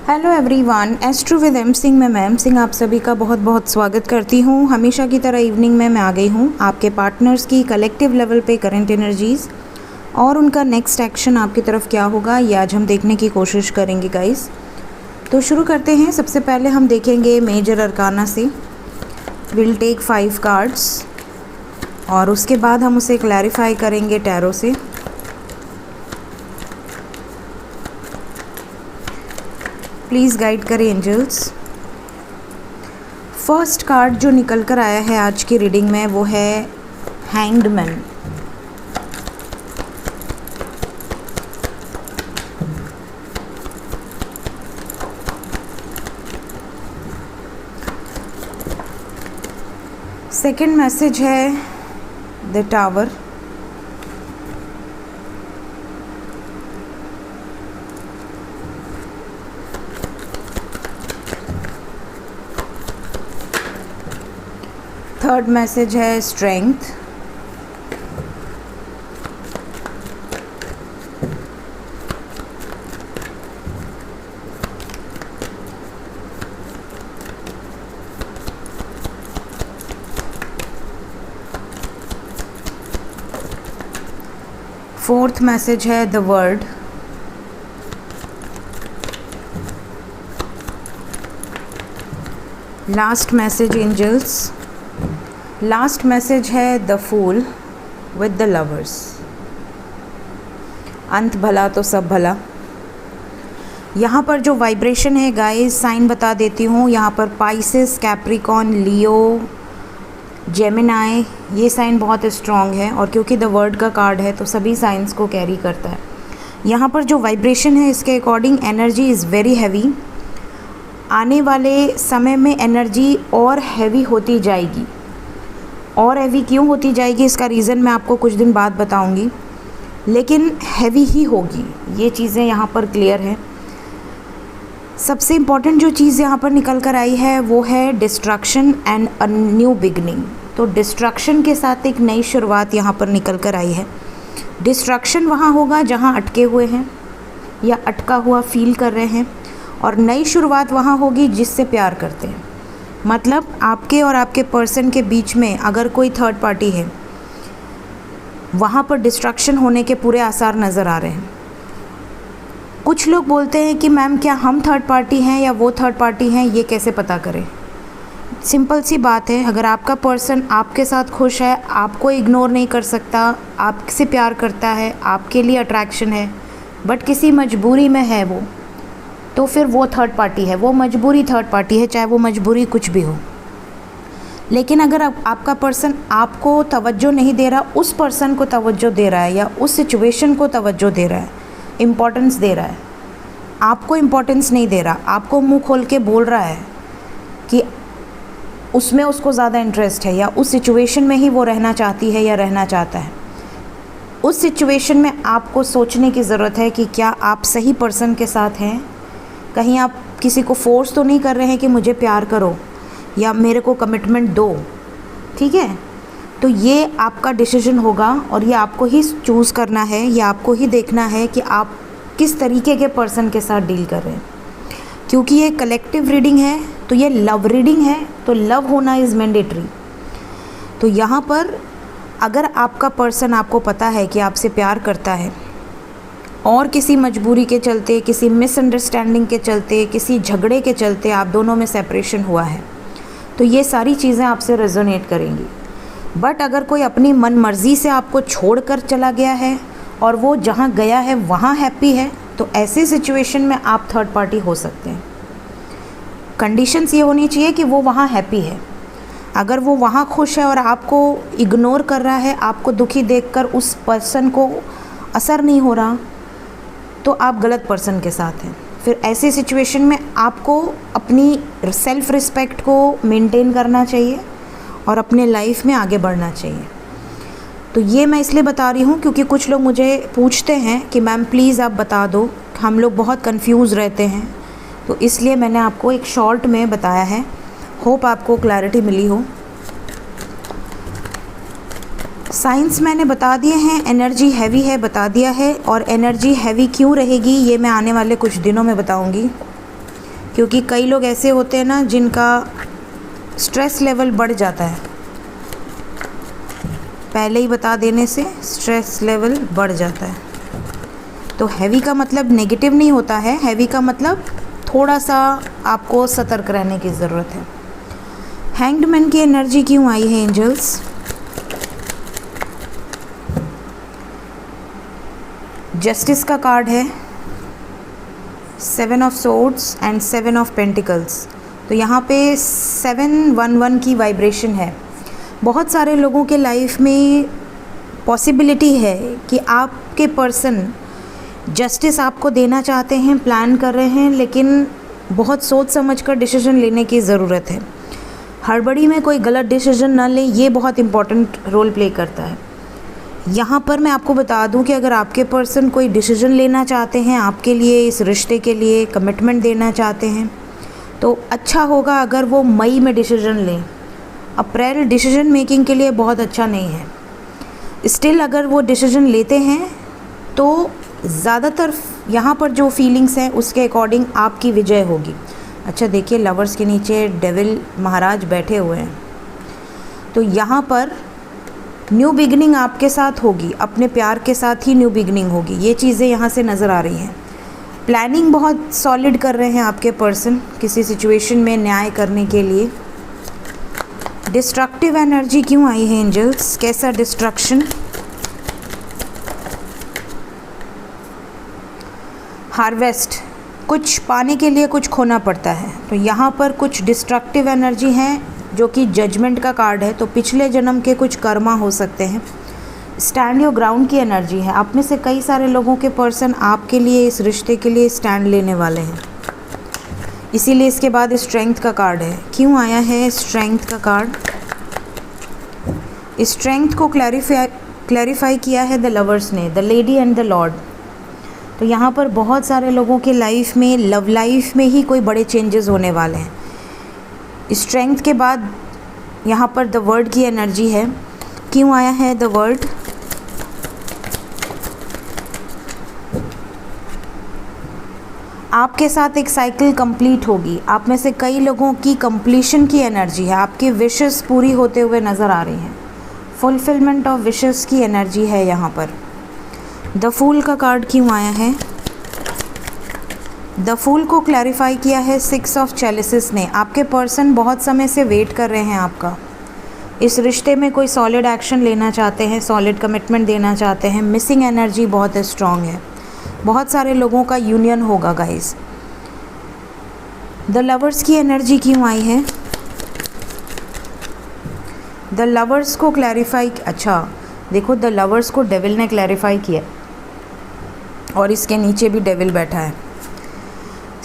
Hello everyone, astro with M Singh में ma'am Singh आप सभी का बहुत बहुत स्वागत करती हूँ। हमेशा की तरह इवनिंग में मैं आ गई हूँ आपके पार्टनर्स की कलेक्टिव लेवल पे करंट एनर्जीज़ और उनका नेक्स्ट एक्शन आपकी तरफ क्या होगा ये आज हम देखने की कोशिश करेंगे गाइस। तो शुरू करते हैं। सबसे पहले हम देखेंगे मेजर अरकाना से। विल टेक 5 कार्ड्स और उसके बाद हम उसे क्लैरिफाई करेंगे टैरो से। प्लीज़ गाइड करें एंजल्स। फर्स्ट कार्ड जो निकल कर आया है आज की रीडिंग में वो है हैंग्ड मैन। सेकंड मैसेज है द टावर। थर्ड मैसेज है स्ट्रेंथ। फोर्थ मैसेज है the world. Last message angels. Last message है the fool with the lovers. अंत भला तो सब भला। यहाँ पर जो वाइब्रेशन है गाइस, साइन बता देती हूँ। यहाँ पर पाइसेस, कैप्रिकॉन, लियो, जेमिनाई, ये साइन बहुत स्ट्रॉन्ग है और क्योंकि द वर्ड का कार्ड है तो सभी साइंस को कैरी करता है। यहाँ पर जो वाइब्रेशन है इसके according energy is very heavy. आने वाले समय में एनर्जी और हैवी होती जाएगी। और हैवी क्यों होती जाएगी इसका रीज़न मैं आपको कुछ दिन बाद बताऊंगी, लेकिन हैवी ही होगी, ये चीज़ें यहाँ पर क्लियर है। सबसे इम्पॉर्टेंट जो चीज़ यहाँ पर निकल कर आई है वो है destruction and a new beginning. तो डिस्ट्रक्शन के साथ एक नई शुरुआत यहाँ पर निकल कर आई है। डिस्ट्रक्शन वहाँ होगा जहाँ अटके हुए हैं या अटका हुआ फील कर रहे हैं, और नई शुरुआत वहाँ होगी जिससे प्यार करते हैं। मतलब आपके और आपके पर्सन के बीच में अगर कोई थर्ड पार्टी है, वहाँ पर डिस्ट्रक्शन होने के पूरे आसार नज़र आ रहे हैं। कुछ लोग बोलते हैं कि मैम क्या हम थर्ड पार्टी हैं या वो थर्ड पार्टी हैं, ये कैसे पता करें। सिंपल सी बात है, अगर आपका पर्सन आपके साथ खुश है, आपको इग्नोर नहीं कर सकता, आपसे प्यार करता है, आपके लिए अट्रैक्शन है, बट किसी मजबूरी में है वो, तो फिर वो थर्ड पार्टी है, वो मजबूरी थर्ड पार्टी है, चाहे वो मजबूरी कुछ भी हो। लेकिन अगर आपका पर्सन आपको तवज्जो नहीं दे रहा, उस पर्सन को तवज्जो दे रहा है या उस सिचुएशन को तवज्जो दे रहा है, इम्पोर्टेंस दे रहा है, आपको इम्पोर्टेंस नहीं दे रहा, आपको मुंह खोल के बोल रहा है कि उसमें उसको ज़्यादा इंटरेस्ट है या उस सिचुएशन में ही वो रहना चाहती है या रहना चाहता है, उस सिचुएशन में आपको सोचने की ज़रूरत है कि क्या आप सही पर्सन के साथ हैं। कहीं आप किसी को फोर्स तो नहीं कर रहे हैं कि मुझे प्यार करो या मेरे को कमिटमेंट दो, ठीक है। तो ये आपका डिसीजन होगा और ये आपको ही चूज़ करना है, ये आपको ही देखना है कि आप किस तरीके के पर्सन के साथ डील कर रहे हैं। क्योंकि ये कलेक्टिव रीडिंग है तो ये लव रीडिंग है, तो लव होना इज़ मैंडेटरी। तो यहाँ पर अगर आपका पर्सन आपको पता है कि आपसे प्यार करता है और किसी मजबूरी के चलते, किसी मिसअंडरस्टैंडिंग के चलते, किसी झगड़े के चलते आप दोनों में सेपरेशन हुआ है, तो ये सारी चीज़ें आपसे रेजोनेट करेंगी। बट अगर कोई अपनी मन मर्ज़ी से आपको छोड़कर चला गया है और वो जहाँ गया है वहाँ हैप्पी है, तो ऐसी सिचुएशन में आप थर्ड पार्टी हो सकते हैं। कंडीशंस ये होनी चाहिए कि वो वहाँ हैप्पी है। अगर वो वहाँ खुश है और आपको इग्नोर कर रहा है, आपको दुखी देखकर उस पर्सन को असर नहीं हो रहा, तो आप गलत पर्सन के साथ हैं। फिर ऐसी सिचुएशन में आपको अपनी सेल्फ़ रिस्पेक्ट को मेंटेन करना चाहिए और अपने लाइफ में आगे बढ़ना चाहिए। तो ये मैं इसलिए बता रही हूँ क्योंकि कुछ लोग मुझे पूछते हैं कि मैम प्लीज़ आप बता दो, हम लोग बहुत कंफ्यूज रहते हैं, तो इसलिए मैंने आपको एक शॉर्ट में बताया है। होप आपको क्लैरिटी मिली हो। साइंस मैंने बता दिए हैं, एनर्जी हैवी है बता दिया है, और एनर्जी हैवी क्यों रहेगी ये मैं आने वाले कुछ दिनों में बताऊंगी। क्योंकि कई लोग ऐसे होते हैं ना जिनका स्ट्रेस लेवल बढ़ जाता है, पहले ही बता देने से स्ट्रेस लेवल बढ़ जाता है। तो हैवी का मतलब नेगेटिव नहीं होता है, हैवी का मतलब थोड़ा सा आपको सतर्क रहने की ज़रूरत है। हैंग्ड मैन की एनर्जी क्यों आई है एंजल्स? जस्टिस का कार्ड है, 7 of swords and 7 of pentacles. तो यहाँ पे 711 की वाइब्रेशन है। बहुत सारे लोगों के लाइफ में पॉसिबिलिटी है कि आपके पर्सन जस्टिस आपको देना चाहते हैं, प्लान कर रहे हैं, लेकिन बहुत सोच समझ कर डिसीजन लेने की ज़रूरत है। हड़बड़ी में कोई गलत डिसीजन ना लें, ये बहुत इम्पॉर्टेंट रोल प्ले करता है। यहाँ पर मैं आपको बता दूं कि अगर आपके पर्सन कोई डिसीजन लेना चाहते हैं आपके लिए, इस रिश्ते के लिए कमिटमेंट देना चाहते हैं, तो अच्छा होगा अगर वो मई में डिसीजन लें। अप्रैल डिसीजन मेकिंग के लिए बहुत अच्छा नहीं है। स्टिल अगर वो डिसीजन लेते हैं तो ज़्यादातर यहाँ पर जो फीलिंग्स हैं उसके अकॉर्डिंग आपकी विजय होगी। अच्छा देखिए, लवर्स के नीचे डेविल महाराज बैठे हुए हैं। तो यहाँ पर न्यू बिगनिंग आपके साथ होगी, अपने प्यार के साथ ही न्यू बिगनिंग होगी। ये चीज़ें यहाँ से नज़र आ रही हैं। प्लानिंग बहुत सॉलिड कर रहे हैं आपके पर्सन किसी सिचुएशन में न्याय करने के लिए। डिस्ट्रक्टिव एनर्जी क्यों आई है एंजल्स? कैसा डिस्ट्रक्शन? हार्वेस्ट, कुछ पाने के लिए कुछ खोना पड़ता है। तो यहाँ पर कुछ डिस्ट्रक्टिव एनर्जी हैं जो कि जजमेंट का कार्ड है। तो पिछले जन्म के कुछ कर्मा हो सकते हैं। स्टैंड योर ग्राउंड की एनर्जी है। आप में से कई सारे लोगों के पर्सन आपके लिए, इस रिश्ते के लिए स्टैंड लेने वाले हैं, इसीलिए इसके बाद स्ट्रेंथ का कार्ड है। क्यों आया है स्ट्रेंथ का कार्ड? स्ट्रेंथ को क्लैरिफाई किया है द लवर्स ने, the lady and the Lord. तो यहाँ पर बहुत सारे लोगों के लाइफ में, लव लाइफ में ही कोई बड़े चेंजेस होने वाले हैं। स्ट्रेंथ के बाद यहाँ पर द वर्ड की एनर्जी है। क्यों आया है द वर्ड? आपके साथ एक साइकिल कंप्लीट होगी। आप में से कई लोगों की कंप्लीशन की एनर्जी है। आपकी विशेस पूरी होते हुए नज़र आ रही हैं। फुलफिलमेंट ऑफ विशेस की एनर्जी है यहाँ पर। द फूल का कार्ड क्यों आया है? द फूल को क्लैरिफाई किया है 6 ऑफ चैलिसेस ने। आपके पर्सन बहुत समय से वेट कर रहे हैं आपका। इस रिश्ते में कोई सॉलिड एक्शन लेना चाहते हैं, सॉलिड कमिटमेंट देना चाहते हैं। मिसिंग एनर्जी बहुत स्ट्रॉन्ग है। बहुत सारे लोगों का यूनियन होगा गाइस। द लवर्स की एनर्जी क्यों आई है? द लवर्स को क्लैरिफाई, अच्छा देखो, द लवर्स को डेविल ने क्लैरिफाई किया और इसके नीचे भी डेविल बैठा है।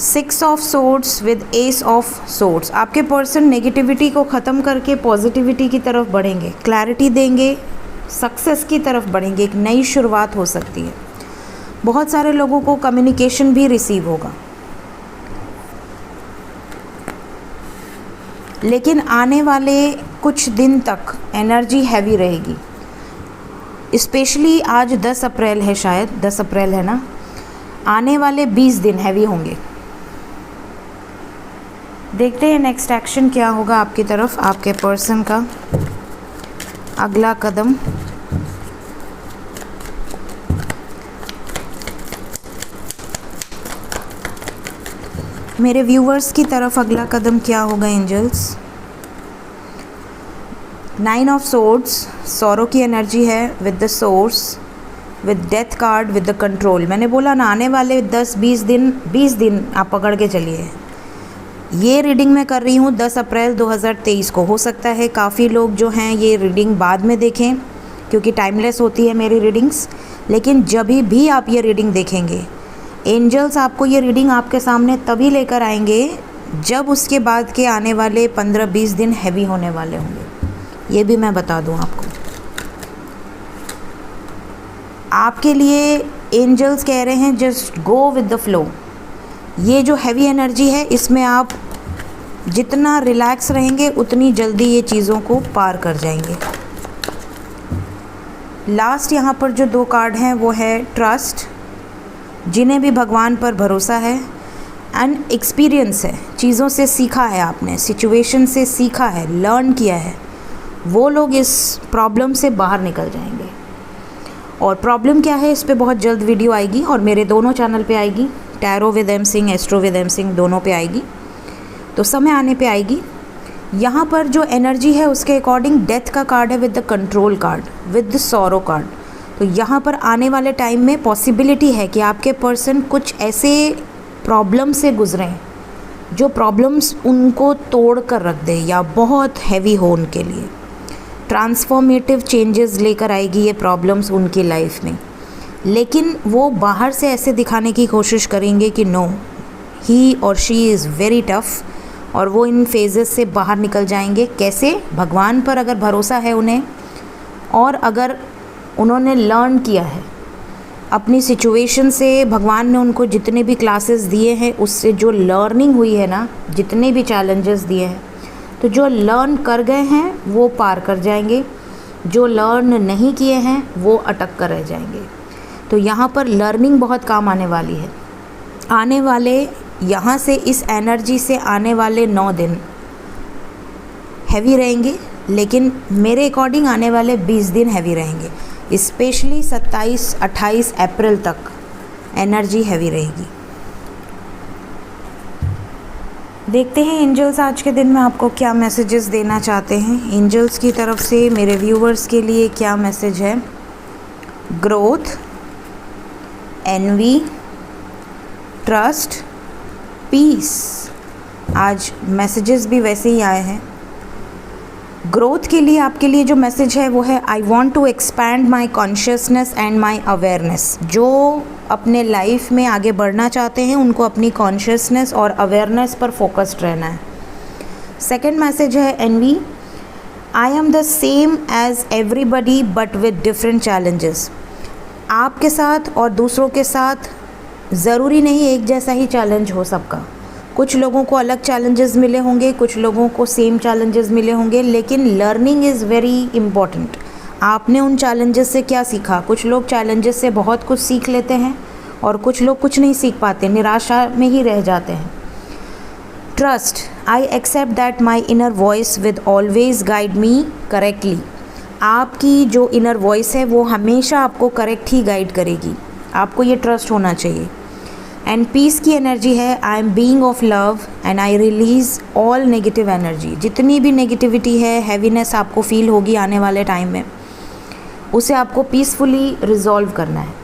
6 of swords with S of swords. आपके पर्सन नेगेटिविटी को ख़त्म करके पॉजिटिविटी की तरफ बढ़ेंगे, क्लैरिटी देंगे, सक्सेस की तरफ बढ़ेंगे। एक नई शुरुआत हो सकती है। बहुत सारे लोगों को कम्युनिकेशन भी रिसीव होगा, लेकिन आने वाले कुछ दिन तक एनर्जी हैवी रहेगी। स्पेशली आज 10 अप्रैल है, शायद 10 अप्रैल है ना, आने वाले 20 दिन हैवी होंगे। देखते हैं नेक्स्ट एक्शन क्या होगा आपकी तरफ, आपके पर्सन का अगला कदम। मेरे व्यूवर्स की तरफ अगला कदम क्या होगा एंजल्स? 9 ऑफ सोर्ड्स, सॉरो की एनर्जी है with the source, with death card, with the control. मैंने बोला ना, आने वाले 10-20 दिन आप पकड़ के चलिए। ये रीडिंग मैं कर रही हूँ 10 अप्रैल 2023 को। हो सकता है काफ़ी लोग जो हैं ये रीडिंग बाद में देखें, क्योंकि टाइमलेस होती है मेरी रीडिंग्स। लेकिन जब भी आप ये रीडिंग देखेंगे, एंजल्स आपको ये रीडिंग आपके सामने तभी लेकर आएंगे जब उसके बाद के आने वाले 15-20 दिन हैवी होने वाले होंगे। ये भी मैं बता दूं आपको। आपके लिए एंजल्स कह रहे हैं just go with the flow. ये जो हैवी एनर्जी है, इसमें आप जितना रिलैक्स रहेंगे उतनी जल्दी ये चीज़ों को पार कर जाएंगे। लास्ट यहाँ पर जो 2 कार्ड हैं वो है ट्रस्ट। जिन्हें भी भगवान पर भरोसा है, एंड एक्सपीरियंस है, चीज़ों से सीखा है आपने, सिचुएशन से सीखा है, लर्न किया है, वो लोग इस प्रॉब्लम से बाहर निकल जाएंगे। और प्रॉब्लम क्या है, इस पे बहुत जल्द वीडियो आएगी और मेरे दोनों चैनल पे आएगी, tarot with M Singh, astro with M Singh, दोनों पे आएगी, तो समय आने पे आएगी। यहाँ पर जो एनर्जी है उसके अकॉर्डिंग डेथ का कार्ड है with the control card, with the sorrow card. तो यहाँ पर आने वाले टाइम में पॉसिबिलिटी है कि आपके पर्सन कुछ ऐसे प्रॉब्लम से गुजरें जो प्रॉब्लम्स उनको तोड़ कर रख दे या बहुत हैवी हो उनके लिए। ट्रांसफॉर्मेटिव चेंजेस लेकर आएगी ये प्रॉब्लम्स उनकी लाइफ में, लेकिन वो बाहर से ऐसे दिखाने की कोशिश करेंगे कि नो, ही और शी इज़ वेरी टफ़, और वो इन फेजेस से बाहर निकल जाएंगे। कैसे? भगवान पर अगर भरोसा है उन्हें, और अगर उन्होंने लर्न किया है अपनी सिचुएशन से, भगवान ने उनको जितने भी क्लासेस दिए हैं उससे जो लर्निंग हुई है ना, जितने भी चैलेंजेस दिए हैं, तो जो लर्न कर गए हैं वो पार कर जाएंगे, जो लर्न नहीं किए हैं वो अटक कर रह जाएंगे। तो यहाँ पर लर्निंग बहुत काम आने वाली है। आने वाले यहाँ से, इस एनर्जी से आने वाले 9 दिन हैवी रहेंगे, लेकिन मेरे अकॉर्डिंग आने वाले 20 दिन हैवी रहेंगे, स्पेशली 27-28 अप्रैल तक एनर्जी हैवी रहेगी। देखते हैं एंजल्स आज के दिन में आपको क्या मैसेजेस देना चाहते हैं। एंजल्स की तरफ से मेरे व्यूवर्स के लिए क्या मैसेज है? Growth, envy, trust, peace. आज मैसेजेस भी वैसे ही आए हैं। ग्रोथ के लिए आपके लिए जो मैसेज है वो है, I want to expand my consciousness and my awareness. जो अपने लाइफ में आगे बढ़ना चाहते हैं उनको अपनी कॉन्शियसनेस और अवेयरनेस पर फोकस्ड रहना है। सेकेंड मैसेज है envy, I am the same age everybody but with different challenges. आपके साथ और दूसरों के साथ ज़रूरी नहीं एक जैसा ही चैलेंज हो सबका। कुछ लोगों को अलग चैलेंजेस मिले होंगे, कुछ लोगों को सेम चैलेंजेस मिले होंगे, लेकिन लर्निंग इज़ वेरी इम्पॉर्टेंट। आपने उन चैलेंजेस से क्या सीखा? कुछ लोग चैलेंजेस से बहुत कुछ सीख लेते हैं और कुछ लोग कुछ नहीं सीख पाते, निराशा में ही रह जाते हैं। Trust, I accept that my inner voice with always guide me correctly. आपकी जो इनर वॉइस है वो हमेशा आपको करेक्ट ही गाइड करेगी, आपको ये ट्रस्ट होना चाहिए। एंड पीस की एनर्जी है, I am being of love and I release all negative energy. जितनी भी नेगेटिविटी है, हैवीनेस आपको फील होगी आने वाले टाइम में, उसे आपको पीसफुली रिजॉल्व करना है।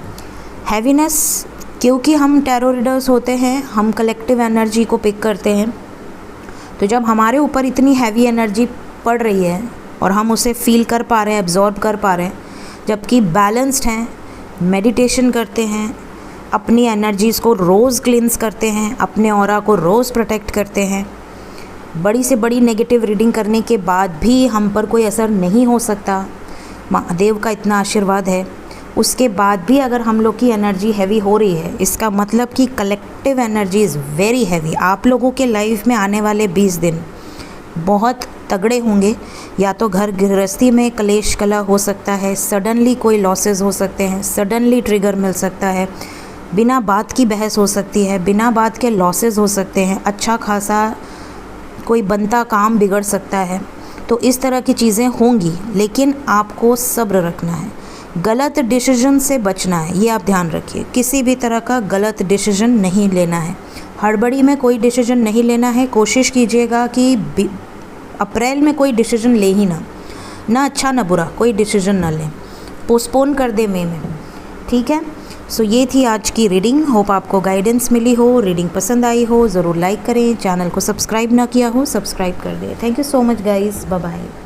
हैवीनेस, क्योंकि हम टैरो रीडर्स होते हैं, हम कलेक्टिव एनर्जी को पिक करते हैं, तो जब हमारे ऊपर इतनी हैवी एनर्जी पड़ रही है और हम उसे फील कर पा रहे हैं, एब्जॉर्ब कर पा रहे हैं, जबकि बैलेंस्ड हैं, मेडिटेशन करते हैं, अपनी एनर्जीज़ को रोज़ क्लींस करते हैं, अपने ऑरा को रोज़ प्रोटेक्ट करते हैं, बड़ी से बड़ी नेगेटिव रीडिंग करने के बाद भी हम पर कोई असर नहीं हो सकता, महादेव का इतना आशीर्वाद है, उसके बाद भी अगर हम लोग की एनर्जी हैवी हो रही है, इसका मतलब कि collective energy is very heavy. आप लोगों के लाइफ में आने वाले 20 दिन बहुत तगड़े होंगे। या तो घर गृहस्थी में कलेश कला हो सकता है, सडनली कोई लॉसेस हो सकते हैं, सडनली ट्रिगर मिल सकता है, बिना बात की बहस हो सकती है, बिना बात के लॉसेस हो सकते हैं, अच्छा खासा कोई बनता काम बिगड़ सकता है। तो इस तरह की चीज़ें होंगी, लेकिन आपको सब्र रखना है, गलत डिसीजन से बचना है, ये आप ध्यान रखिए। किसी भी तरह का गलत डिसीजन नहीं लेना है, हड़बड़ी में कोई डिसीजन नहीं लेना है। कोशिश कीजिएगा कि अप्रैल में कोई डिसीजन ले ही ना अच्छा ना बुरा, कोई डिसीजन ना लें, पोस्टपोन कर दे मई में, ठीक है। सो ये थी आज की रीडिंग। होप आपको गाइडेंस मिली हो, रीडिंग पसंद आई हो, ज़रूर लाइक करें, चैनल को सब्सक्राइब ना किया हो सब्सक्राइब कर दें। Thank you so much guys, bye bye.